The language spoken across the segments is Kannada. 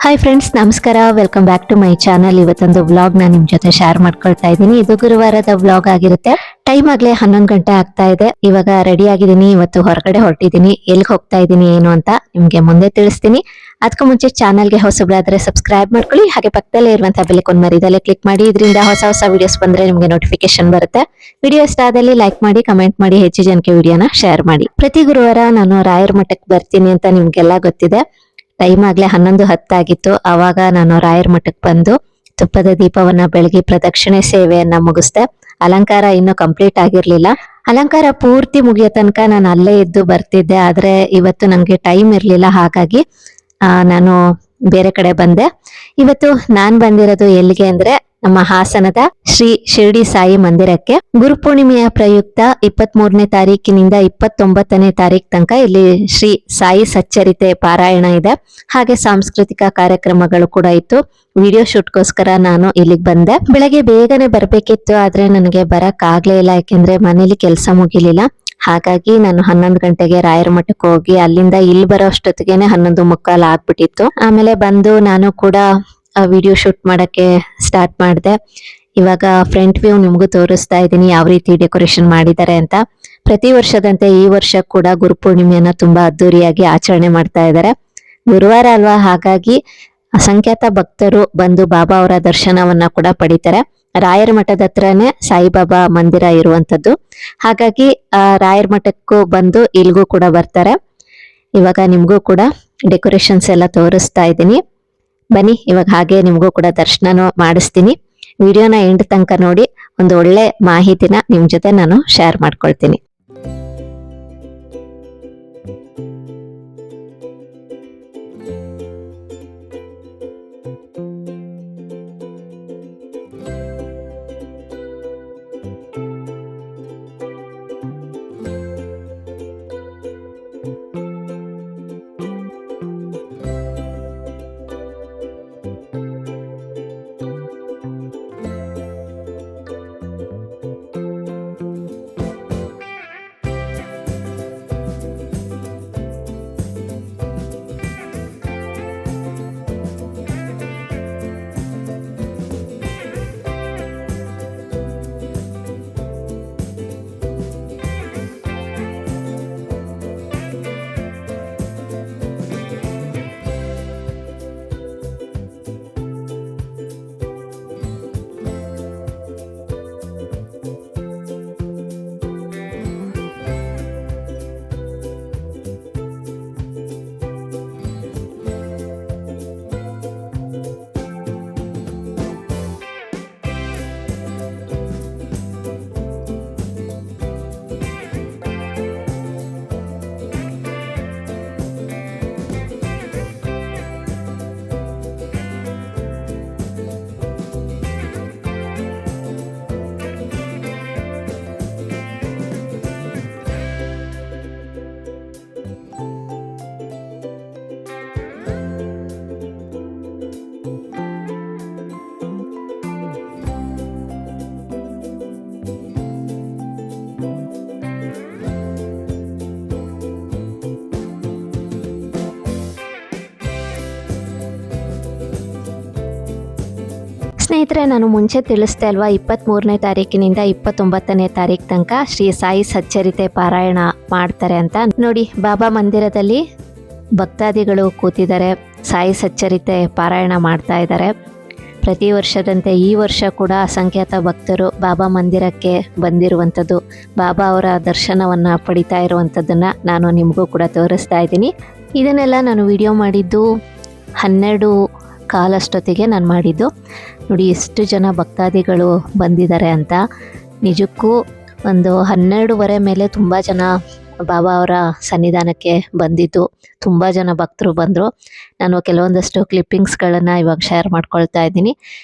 ಹಾಯ್ ಫ್ರೆಂಡ್ಸ್, ನಮಸ್ಕಾರ. Welcome back to my channel. ಇವತ್ತೊಂದು ವ್ಲಾಗ್ ನಾನು ನಿಮ್ ಜೊತೆ ಶೇರ್ ಮಾಡ್ಕೊಳ್ತಾ ಇದ್ದೀನಿ. ಇದು ಗುರುವಾರದ ವ್ಲಾಗ್ ಆಗಿರುತ್ತೆ. ಟೈಮ್ ಆಗ್ಲೇ 11 ಗಂಟೆ ಆಗ್ತಾ ಇದೆ. ಇವಾಗ ರೆಡಿ ಆಗಿದ್ದೀನಿ. ಇವತ್ತು ಹೊರಗಡೆ ಹೊರಟಿದ್ದೀನಿ. ಎಲ್ಲಿಗೆ ಹೋಗ್ತಾ ಇದ್ದೀನಿ ಏನು ಅಂತ ನಿಮ್ಗೆ ಮುಂದೆ ತಿಳಿಸ್ತೀನಿ. ಅದಕ್ಕೂ ಮುಂಚೆ ಚಾನಲ್ಗೆ ಹೊಸಬ್ರಾದ್ರೆ ಸಬ್ಸ್ಕ್ರೈಬ್ ಮಾಡ್ಕೊಳ್ಳಿ. ಹಾಗೆ ಪಕ್ಕದಲ್ಲೇ ಇರುವಂತಹ ಬೆಲ್ ಐಕಾನ್ ಮರಿದಲ್ಲೇ ಕ್ಲಿಕ್ ಮಾಡಿ. ಇದರಿಂದ ಹೊಸ ಹೊಸ ವಿಡಿಯೋಸ್ ಬಂದ್ರೆ ನಿಮ್ಗೆ ನೋಟಿಫಿಕೇಶನ್ ಬರುತ್ತೆ. ವಿಡಿಯೋ ಇಷ್ಟ ಆದಲ್ಲಿ ಲೈಕ್ ಮಾಡಿ, ಕಮೆಂಟ್ ಮಾಡಿ, ಹೆಚ್ಚು ಜನಕ್ಕೆ ವಿಡಿಯೋನ ಶೇರ್ ಮಾಡಿ. ಪ್ರತಿ ಗುರುವಾರ ನಾನು ರಾಯರ ಮಠಕ್ಕೆ ಬರ್ತೀನಿ ಅಂತ ನಿಮ್ಗೆಲ್ಲ ಗೊತ್ತಿದೆ. ಟೈಮ್ ಆಗ್ಲೇ 11:10 ಆಗಿತ್ತು. ಅವಾಗ ನಾನು ರಾಯರ ಮಠಕ್ಕೆ ಬಂದು ತುಪ್ಪದ ದೀಪವನ್ನ ಬೆಳಗಿ ಪ್ರದಕ್ಷಿಣೆ ಸೇವೆಯನ್ನ ಮುಗಿಸ್ದೆ. ಅಲಂಕಾರ ಇನ್ನೂ ಕಂಪ್ಲೀಟ್ ಆಗಿರ್ಲಿಲ್ಲ. ಅಲಂಕಾರ ಪೂರ್ತಿ ಮುಗಿಯೋ ತನಕ ನಾನು ಅಲ್ಲೇ ಇದ್ದು ಬರ್ತಿದ್ದೆ. ಆದ್ರೆ ಇವತ್ತು ನಂಗೆ ಟೈಮ್ ಇರ್ಲಿಲ್ಲ, ಹಾಗಾಗಿ ನಾನು ಬೇರೆ ಕಡೆ ಬಂದೆ. ಇವತ್ತು ನಾನ್ ಬಂದಿರೋದು ಎಲ್ಲಿಗೆ ಅಂದ್ರೆ ನಮ್ಮ ಹಾಸನದ ಶ್ರೀ ಶಿರಡಿ ಸಾಯಿ ಮಂದಿರಕ್ಕೆ. ಗುರುಪೂರ್ಣಿಮೆಯ ಪ್ರಯುಕ್ತ 23ನೇ ತಾರೀಕಿನಿಂದ 29ನೇ ತಾರೀಕು ತನಕ ಇಲ್ಲಿ ಶ್ರೀ ಸಾಯಿ ಸಚ್ಚರಿತೆ ಪಾರಾಯಣ ಇದೆ. ಹಾಗೆ ಸಾಂಸ್ಕೃತಿಕ ಕಾರ್ಯಕ್ರಮಗಳು ಕೂಡ ಇತ್ತು. ವಿಡಿಯೋ ಶೂಟ್ಗೋಸ್ಕರ ನಾನು ಇಲ್ಲಿಗೆ ಬಂದೆ. ಬೆಳಗ್ಗೆ ಬೇಗನೆ ಬರ್ಬೇಕಿತ್ತು, ಆದ್ರೆ ನನಗೆ ಬರಕ್ ಆಗ್ಲೇ ಇಲ್ಲ. ಯಾಕೆಂದ್ರೆ ಮನೇಲಿ ಕೆಲಸ ಮುಗಿಲಿಲ್ಲ. ಹಾಗಾಗಿ ನಾನು 11 ಗಂಟೆಗೆ ರಾಯರ ಮಠಕ್ಕೆ ಹೋಗಿ ಅಲ್ಲಿಂದ ಇಲ್ಲಿ ಬರೋ ಅಷ್ಟೊತ್ತಿಗೆನೆ 11:15 ಆಗ್ಬಿಟ್ಟಿತ್ತು. ಆಮೇಲೆ ಬಂದು ನಾನು ಕೂಡ ವಿಡಿಯೋ ಶೂಟ್ ಮಾಡಕ್ಕೆ ಸ್ಟಾರ್ಟ್ ಮಾಡಿದೆ. ಇವಾಗ ಫ್ರಂಟ್ ವ್ಯೂ ನಿಮಗೂ ತೋರಿಸ್ತಾ ಇದ್ದೀನಿ ಯಾವ ರೀತಿ ಡೆಕೋರೇಷನ್ ಮಾಡಿದ್ದಾರೆ ಅಂತ. ಪ್ರತಿ ವರ್ಷದಂತೆ ಈ ವರ್ಷ ಕೂಡ ಗುರುಪೂರ್ಣಿಮೆಯನ್ನ ತುಂಬಾ ಅದ್ದೂರಿಯಾಗಿ ಆಚರಣೆ ಮಾಡ್ತಾ ಇದ್ದಾರೆ. ಗುರುವಾರ ಅಲ್ವಾ, ಹಾಗಾಗಿ ಅಸಂಖ್ಯಾತ ಭಕ್ತರು ಬಂದು ಬಾಬಾ ಅವರ ದರ್ಶನವನ್ನ ಕೂಡ ಪಡಿತಾರೆ. ರಾಯರ ಮಠದ ಹತ್ರನೇ ಸಾಯಿಬಾಬಾ ಮಂದಿರ ಇರುವಂತದ್ದು. ಹಾಗಾಗಿ ರಾಯರ ಮಠಕ್ಕೂ ಬಂದು ಇಲ್ಗೂ ಕೂಡ ಬರ್ತಾರೆ. ಇವಾಗ ನಿಮ್ಗೂ ಕೂಡ ಡೆಕೋರೇಷನ್ಸ್ ಎಲ್ಲ ತೋರಿಸ್ತಾ ಇದ್ದೀನಿ. ಬನ್ನಿ, ಇವಾಗ ಹಾಗೆ ನಿಮ್ಗೂ ಕೂಡ ದರ್ಶನ ಮಾಡಿಸ್ತೀನಿ. ವಿಡಿಯೋನ ಎಂಡ್ ತನಕ ನೋಡಿ. ಒಂದು ಒಳ್ಳೆ ಮಾಹಿತಿನ ನಿಮ್ ಜೊತೆ ನಾನು ಶೇರ್ ಮಾಡ್ಕೊಳ್ತೀನಿ. ಸ್ನೇಹಿತರೆ, ನಾನು ಮುಂಚೆ ತಿಳಿಸ್ದೆ ಅಲ್ವಾ, 23ನೇ ತಾರೀಕಿನಿಂದ 29ನೇ ತಾರೀಕು ತನಕ ಶ್ರೀ ಸಾಯಿ ಸಚ್ಚರಿತೆ ಪಾರಾಯಣ ಮಾಡ್ತಾರೆ ಅಂತ. ನೋಡಿ, ಬಾಬಾ ಮಂದಿರದಲ್ಲಿ ಭಕ್ತಾದಿಗಳು ಕೂತಿದ್ದಾರೆ, ಸಾಯಿ ಸಚ್ಚರಿತೆ ಪಾರಾಯಣ ಮಾಡ್ತಾ ಇದ್ದಾರೆ. ಪ್ರತಿ ವರ್ಷದಂತೆ ಈ ವರ್ಷ ಕೂಡ ಅಸಂಖ್ಯಾತ ಭಕ್ತರು ಬಾಬಾ ಮಂದಿರಕ್ಕೆ ಬಂದಿರುವಂಥದ್ದು, ಬಾಬಾ ಅವರ ದರ್ಶನವನ್ನು ಪಡಿತಾ ಇರುವಂಥದ್ದನ್ನು ನಾನು ನಿಮಗೂ ಕೂಡ ತೋರಿಸ್ತಾ ಇದ್ದೀನಿ. ಇದನ್ನೆಲ್ಲ ನಾನು ವಿಡಿಯೋ ಮಾಡಿದ್ದು 12:15 ಅಷ್ಟೊತ್ತಿಗೆ ನಾನು ಮಾಡಿದ್ದು. ನೋಡಿ ಎಷ್ಟು ಜನ ಭಕ್ತಾದಿಗಳು ಬಂದಿದ್ದಾರೆ ಅಂತ. ನಿಜಕ್ಕೂ ಒಂದು 12:30 ಮೇಲೆ ತುಂಬ ಜನ ಬಾಬಾ ಅವರ ಸನ್ನಿಧಾನಕ್ಕೆ ಬಂದಿದ್ದು. ತುಂಬ ಜನ ಭಕ್ತರು ಬಂದರು. ನಾನು ಕೆಲವೊಂದಷ್ಟು ಕ್ಲಿಪ್ಪಿಂಗ್ಸ್ಗಳನ್ನು ಇವಾಗ ಶೇರ್ ಮಾಡ್ಕೊಳ್ತಾ ಇದ್ದೀನಿ.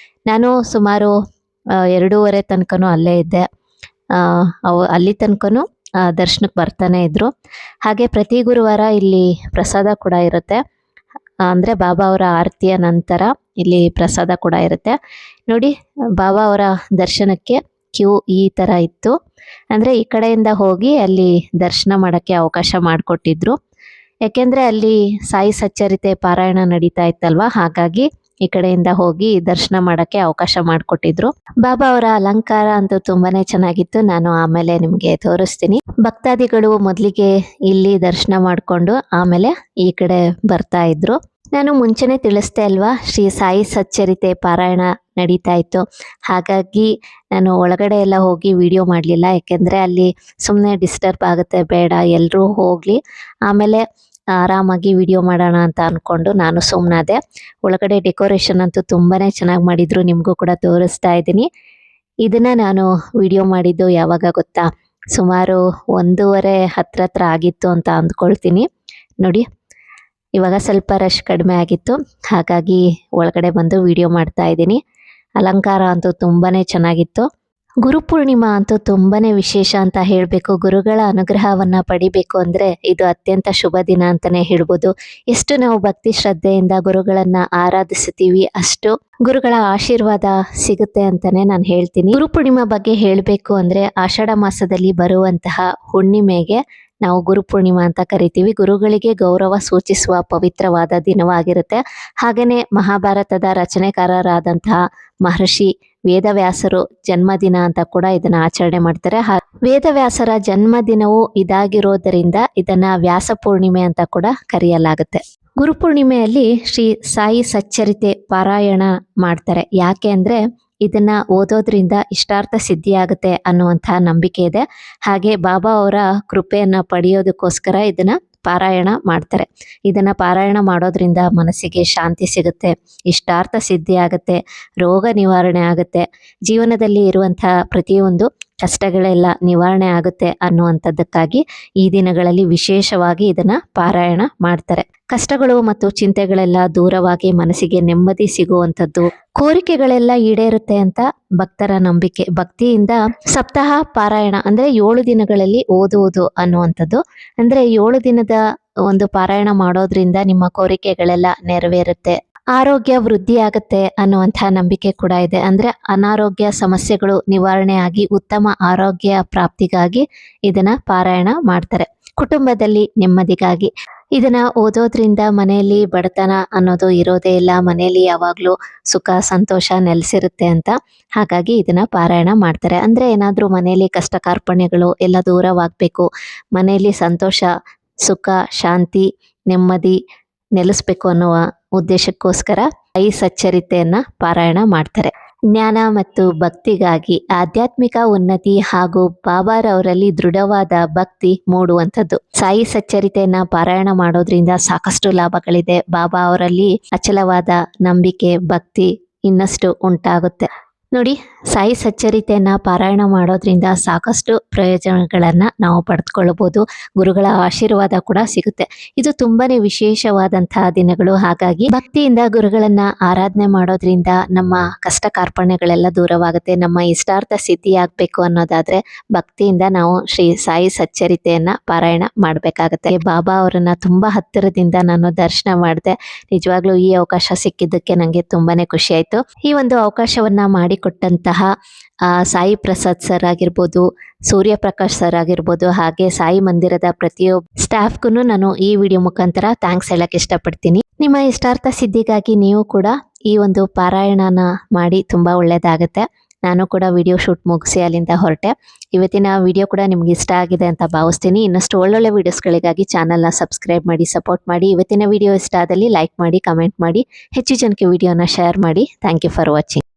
ನಾನು ಸುಮಾರು 2:30 ತನಕನೂ ಅಲ್ಲೇ ಇದ್ದೆ. ಅಲ್ಲಿ ತನಕನೂ ದರ್ಶನಕ್ಕೆ ಬರ್ತಾನೆ ಇದ್ದರು. ಹಾಗೆ ಪ್ರತಿ ಗುರುವಾರ ಇಲ್ಲಿ ಪ್ರಸಾದ ಕೂಡ ಇರುತ್ತೆ. ಅಂದರೆ ಬಾಬಾ ಅವರ ಆರತಿಯ ನಂತರ ಇಲ್ಲಿ ಪ್ರಸಾದ ಕೂಡ ಇರುತ್ತೆ. ನೋಡಿ, ಬಾಬಾ ಅವರ ದರ್ಶನಕ್ಕೆ ಕ್ಯೂ ಈ ಥರ ಇತ್ತು. ಅಂದರೆ ಈ ಕಡೆಯಿಂದ ಹೋಗಿ ಅಲ್ಲಿ ದರ್ಶನ ಮಾಡೋಕ್ಕೆ ಅವಕಾಶ ಮಾಡಿಕೊಟ್ಟಿದ್ರು. ಯಾಕೆಂದ್ರೆ ಅಲ್ಲಿ ಸಾಯಿ ಸಚ್ಚರಿತೆ ಪಾರಾಯಣ ನಡೀತಾ ಇತ್ತಲ್ವಾ, ಹಾಗಾಗಿ ಈ ಕಡೆಯಿಂದ ಹೋಗಿ ದರ್ಶನ ಮಾಡಕ್ಕೆ ಅವಕಾಶ ಮಾಡಿಕೊಟ್ಟಿದ್ರು. ಬಾಬಾ ಅವರ ಅಲಂಕಾರ ಅಂತೂ ತುಂಬಾನೇ ಚೆನ್ನಾಗಿತ್ತು. ನಾನು ಆಮೇಲೆ ನಿಮ್ಗೆ ತೋರಿಸ್ತೀನಿ. ಭಕ್ತಾದಿಗಳು ಮೊದಲಿಗೆ ಇಲ್ಲಿ ದರ್ಶನ ಮಾಡಿಕೊಂಡು ಆಮೇಲೆ ಈ ಕಡೆ ಬರ್ತಾ ಇದ್ರು. ನಾನು ಮುಂಚೆನೆ ತಿಳಿಸ್ದೆ ಅಲ್ವಾ, ಶ್ರೀ ಸಾಯಿ ಸಚ್ಚರಿತೆ ಪಾರಾಯಣ ನಡೀತಾ ಇತ್ತು. ಹಾಗಾಗಿ ನಾನು ಒಳಗಡೆ ಎಲ್ಲ ಹೋಗಿ ವಿಡಿಯೋ ಮಾಡಲಿಲ್ಲ, ಯಾಕೆಂದರೆ ಅಲ್ಲಿ ಸುಮ್ಮನೆ ಡಿಸ್ಟರ್ಬ್ ಆಗುತ್ತೆ, ಬೇಡ ಎಲ್ಲರೂ ಹೋಗಲಿ ಆಮೇಲೆ ಆರಾಮಾಗಿ ವಿಡಿಯೋ ಮಾಡೋಣ ಅಂತ ಅಂದ್ಕೊಂಡು ನಾನು ಸುಮ್ಮನಾದೆ. ಒಳಗಡೆ ಡೆಕೋರೇಷನ್ ಅಂತೂ ತುಂಬಾ ಚೆನ್ನಾಗಿ ಮಾಡಿದರು, ನಿಮಗೂ ಕೂಡ ತೋರಿಸ್ತಾ ಇದ್ದೀನಿ. ಇದನ್ನು ನಾನು ವಿಡಿಯೋ ಮಾಡಿದ್ದು ಯಾವಾಗ ಗೊತ್ತಾ, ಸುಮಾರು 1:30 ಹತ್ರ ಆಗಿತ್ತು ಅಂತ ಅಂದ್ಕೊಳ್ತೀನಿ. ನೋಡಿ, ಇವಾಗ ಸ್ವಲ್ಪ ರಶ್ ಕಡಿಮೆ ಆಗಿತ್ತು, ಹಾಗಾಗಿ ಒಳಗಡೆ ಬಂದು ವಿಡಿಯೋ ಮಾಡ್ತಾ ಇದ್ದೀನಿ. ಅಲಂಕಾರ ಅಂತೂ ತುಂಬಾ ಚೆನ್ನಾಗಿತ್ತು. ಗುರುಪೂರ್ಣಿಮಾ ಅಂತೂ ತುಂಬಾ ವಿಶೇಷ ಅಂತ ಹೇಳಬೇಕು. ಗುರುಗಳ ಅನುಗ್ರಹವನ್ನು ಪಡಿಬೇಕು ಅಂದರೆ ಇದು ಅತ್ಯಂತ ಶುಭ ದಿನ ಅಂತಲೇ ಹೇಳ್ಬೋದು. ಎಷ್ಟು ನಾವು ಭಕ್ತಿ ಶ್ರದ್ಧೆಯಿಂದ ಗುರುಗಳನ್ನು ಆರಾಧಿಸ್ತೀವಿ, ಅಷ್ಟು ಗುರುಗಳ ಆಶೀರ್ವಾದ ಸಿಗುತ್ತೆ ಅಂತಲೇ ನಾನು ಹೇಳ್ತೀನಿ. ಗುರುಪೂರ್ಣಿಮಾ ಬಗ್ಗೆ ಹೇಳಬೇಕು ಅಂದರೆ ಆಷಾಢ ಮಾಸದಲ್ಲಿ ಬರುವಂತಹ ಹುಣ್ಣಿಮೆಗೆ ನಾವು ಗುರುಪೂರ್ಣಿಮಾ ಅಂತ ಕರಿತೀವಿ. ಗುರುಗಳಿಗೆ ಗೌರವ ಸೂಚಿಸುವ ಪವಿತ್ರವಾದ ದಿನವಾಗಿರುತ್ತೆ. ಹಾಗೆಯೇ ಮಹಾಭಾರತದ ರಚನೆಕಾರರಾದಂತಹ ಮಹರ್ಷಿ ವೇದವ್ಯಾಸರು ಜನ್ಮದಿನ ಅಂತ ಕೂಡ ಇದನ್ನ ಆಚರಣೆ ಮಾಡ್ತಾರೆ. ವೇದವ್ಯಾಸರ ಜನ್ಮದಿನವು ಇದಾಗಿರೋದರಿಂದ ಇದನ್ನ ವ್ಯಾಸ ಪೂರ್ಣಿಮೆ ಅಂತ ಕೂಡ ಕರೆಯಲಾಗುತ್ತೆ. ಗುರುಪೂರ್ಣಿಮೆಯಲ್ಲಿ ಶ್ರೀ ಸಾಯಿ ಸಚ್ಚರಿತೆ ಪಾರಾಯಣ ಮಾಡ್ತಾರೆ. ಯಾಕೆ ಅಂದ್ರೆ ಇದನ್ನ ಓದೋದ್ರಿಂದ ಇಷ್ಟಾರ್ಥ ಸಿದ್ಧಿಯಾಗುತ್ತೆ ಅನ್ನುವಂತಹ ನಂಬಿಕೆ ಇದೆ. ಹಾಗೆ ಬಾಬಾ ಅವರ ಕೃಪೆಯನ್ನ ಪಡೆಯೋದಕ್ಕೋಸ್ಕರ ಇದನ್ನ ಪಾರಾಯಣ ಮಾಡ್ತಾರೆ. ಇದನ್ನ ಪಾರಾಯಣ ಮಾಡೋದ್ರಿಂದ ಮನಸ್ಸಿಗೆ ಶಾಂತಿ ಸಿಗುತ್ತೆ, ಇಷ್ಟಾರ್ಥ ಸಿದ್ಧಿ ಆಗುತ್ತೆ, ರೋಗ ನಿವಾರಣೆ ಆಗುತ್ತೆ, ಜೀವನದಲ್ಲಿ ಇರುವಂತಹ ಪ್ರತಿಯೊಂದು ಕಷ್ಟಗಳೆಲ್ಲ ನಿವಾರಣೆ ಆಗುತ್ತೆ ಅನ್ನುವಂಥದ್ದಕ್ಕಾಗಿ ಈ ದಿನಗಳಲ್ಲಿ ವಿಶೇಷವಾಗಿ ಇದನ್ನ ಪಾರಾಯಣ ಮಾಡ್ತಾರೆ. ಕಷ್ಟಗಳು ಮತ್ತು ಚಿಂತೆಗಳೆಲ್ಲ ದೂರವಾಗಿ ಮನಸ್ಸಿಗೆ ನೆಮ್ಮದಿ ಸಿಗುವಂಥದ್ದು, ಕೋರಿಕೆಗಳೆಲ್ಲ ಈಡೇರುತ್ತೆ ಅಂತ ಭಕ್ತರ ನಂಬಿಕೆ. ಭಕ್ತಿಯಿಂದ ಸಪ್ತಾಹ ಪಾರಾಯಣ ಅಂದ್ರೆ 7 ದಿನಗಳಲ್ಲಿ ಓದುವುದು ಅನ್ನುವಂಥದ್ದು. ಅಂದ್ರೆ 7 ದಿನದ ಒಂದು ಪಾರಾಯಣ ಮಾಡೋದ್ರಿಂದ ನಿಮ್ಮ ಕೋರಿಕೆಗಳೆಲ್ಲ ನೆರವೇರುತ್ತೆ, ಆರೋಗ್ಯ ವೃದ್ಧಿ ಆಗುತ್ತೆ ಅನ್ನುವಂತಹ ನಂಬಿಕೆ ಕೂಡ ಇದೆ. ಅಂದ್ರೆ ಅನಾರೋಗ್ಯ ಸಮಸ್ಯೆಗಳು ನಿವಾರಣೆ ಆಗಿ ಉತ್ತಮ ಆರೋಗ್ಯ ಪ್ರಾಪ್ತಿಗಾಗಿ ಇದನ್ನ ಪಾರಾಯಣ ಮಾಡ್ತಾರೆ. ಕುಟುಂಬದಲ್ಲಿ ನೆಮ್ಮದಿಗಾಗಿ ಇದನ್ನ ಓದೋದ್ರಿಂದ ಮನೆಯಲ್ಲಿ ಬಡತನ ಅನ್ನೋದು ಇರೋದೇ ಇಲ್ಲ, ಮನೆಯಲ್ಲಿ ಯಾವಾಗಲೂ ಸುಖ ಸಂತೋಷ ನೆಲೆಸಿರುತ್ತೆ ಅಂತ. ಹಾಗಾಗಿ ಇದನ್ನ ಪಾರಾಯಣ ಮಾಡ್ತಾರೆ. ಅಂದ್ರೆ ಏನಾದರೂ ಮನೆಯಲ್ಲಿ ಕಷ್ಟ ಕಾರ್ಪಣ್ಯಗಳು ಎಲ್ಲ ದೂರವಾಗಬೇಕು, ಮನೆಯಲ್ಲಿ ಸಂತೋಷ ಸುಖ ಶಾಂತಿ ನೆಮ್ಮದಿ ನೆಲೆಸ್ಬೇಕು ಅನ್ನುವ ಉದ್ದೇಶಕ್ಕೋಸ್ಕರ ಈ ಸಚ್ಚರಿತೆಯನ್ನ ಪಾರಾಯಣ ಮಾಡ್ತಾರೆ. ಜ್ಞಾನ ಮತ್ತು ಭಕ್ತಿಗಾಗಿ ಆಧ್ಯಾತ್ಮಿಕ ಉನ್ನತಿ ಹಾಗೂ ಬಾಬಾರವರಲ್ಲಿ ದೃಢವಾದ ಭಕ್ತಿ ಮೂಡುವಂಥದ್ದು. ಸಾಯಿ ಸಚ್ಚರಿತೆಯನ್ನ ಪಾರಾಯಣ ಮಾಡೋದ್ರಿಂದ ಸಾಕಷ್ಟು ಲಾಭಗಳಿದೆ. ಬಾಬಾ ಅವರಲ್ಲಿ ಅಚಲವಾದ ನಂಬಿಕೆ ಭಕ್ತಿ ಇನ್ನಷ್ಟು ಉಂಟಾಗುತ್ತೆ. ನೋಡಿ, ಸಾಯಿ ಸಚ್ಚರಿತೆಯನ್ನ ಪಾರಾಯಣ ಮಾಡೋದ್ರಿಂದ ಸಾಕಷ್ಟು ಪ್ರಯೋಜನಗಳನ್ನ ನಾವು ಪಡೆದುಕೊಳ್ಳಬಹುದು. ಗುರುಗಳ ಆಶೀರ್ವಾದ ಕೂಡ ಸಿಗುತ್ತೆ. ಇದು ತುಂಬಾನೇ ವಿಶೇಷವಾದಂತಹ ದಿನಗಳು. ಹಾಗಾಗಿ ಭಕ್ತಿಯಿಂದ ಗುರುಗಳನ್ನ ಆರಾಧನೆ ಮಾಡೋದ್ರಿಂದ ನಮ್ಮ ಕಷ್ಟ ಕಾರ್ಪಣ್ಯಗಳೆಲ್ಲ ದೂರವಾಗುತ್ತೆ. ನಮ್ಮ ಇಷ್ಟಾರ್ಥ ಸಿದ್ಧಿ ಆಗ್ಬೇಕು ಅನ್ನೋದಾದ್ರೆ ಭಕ್ತಿಯಿಂದ ನಾವು ಶ್ರೀ ಸಾಯಿ ಸಚ್ಚರಿತೆಯನ್ನ ಪಾರಾಯಣ ಮಾಡಬೇಕಾಗತ್ತೆ. ಬಾಬಾ ಅವರನ್ನ ತುಂಬಾ ಹತ್ತಿರದಿಂದ ನಾನು ದರ್ಶನ ಮಾಡಿದೆ. ನಿಜವಾಗ್ಲೂ ಈ ಅವಕಾಶ ಸಿಕ್ಕಿದ್ದಕ್ಕೆ ನನಗೆ ತುಂಬಾನೇ ಖುಷಿ ಆಯ್ತು. ಈ ಒಂದು ಅವಕಾಶವನ್ನ ಮಾಡಿಕೊಟ್ಟಂತಹ ಸಾಯಿ ಪ್ರಸಾದ್ ಸರ್ ಆಗಿರ್ಬೋದು, ಸೂರ್ಯ ಪ್ರಕಾಶ್ ಸರ್ ಆಗಿರ್ಬೋದು, ಹಾಗೆ ಸಾಯಿ ಮಂದಿರದ ಪ್ರತಿಯೊಬ್ಬ ಸ್ಟಾಫ್ಗೂ ನಾನು ಈ ವಿಡಿಯೋ ಮುಖಾಂತರ ಥ್ಯಾಂಕ್ಸ್ ಹೇಳಕ್ಕೆ ಇಷ್ಟಪಡ್ತೀನಿ. ನಿಮ್ಮ ಇಷ್ಟಾರ್ಥ ಸಿದ್ಧಿಗಾಗಿ ನೀವು ಕೂಡ ಈ ಒಂದು ಪಾರಾಯಣನ ಮಾಡಿ ತುಂಬಾ ಒಳ್ಳೇದಾಗುತ್ತೆ. ನಾನು ಕೂಡ ವಿಡಿಯೋ ಶೂಟ್ ಮುಗಿಸಿ ಅಲ್ಲಿಂದ ಹೊರಟೆ. ಇವತ್ತಿನ ವಿಡಿಯೋ ಕೂಡ ನಿಮ್ಗೆ ಇಷ್ಟ ಆಗಿದೆ ಅಂತ ಭಾವಿಸ್ತೀನಿ. ಇನ್ನಷ್ಟು ಒಳ್ಳೊಳ್ಳೆ ವಿಡಿಯೋಸ್ಗಳಿಗಾಗಿ ಚಾನಲ್ನ ಸಬ್ಸ್ಕ್ರೈಬ್ ಮಾಡಿ ಸಪೋರ್ಟ್ ಮಾಡಿ. ಇವತ್ತಿನ ವಿಡಿಯೋ ಇಷ್ಟ ಆದಲ್ಲಿ ಲೈಕ್ ಮಾಡಿ, ಕಮೆಂಟ್ ಮಾಡಿ, ಹೆಚ್ಚು ಜನಕ್ಕೆ ವಿಡಿಯೋನ ಶೇರ್ ಮಾಡಿ. Thank you for watching.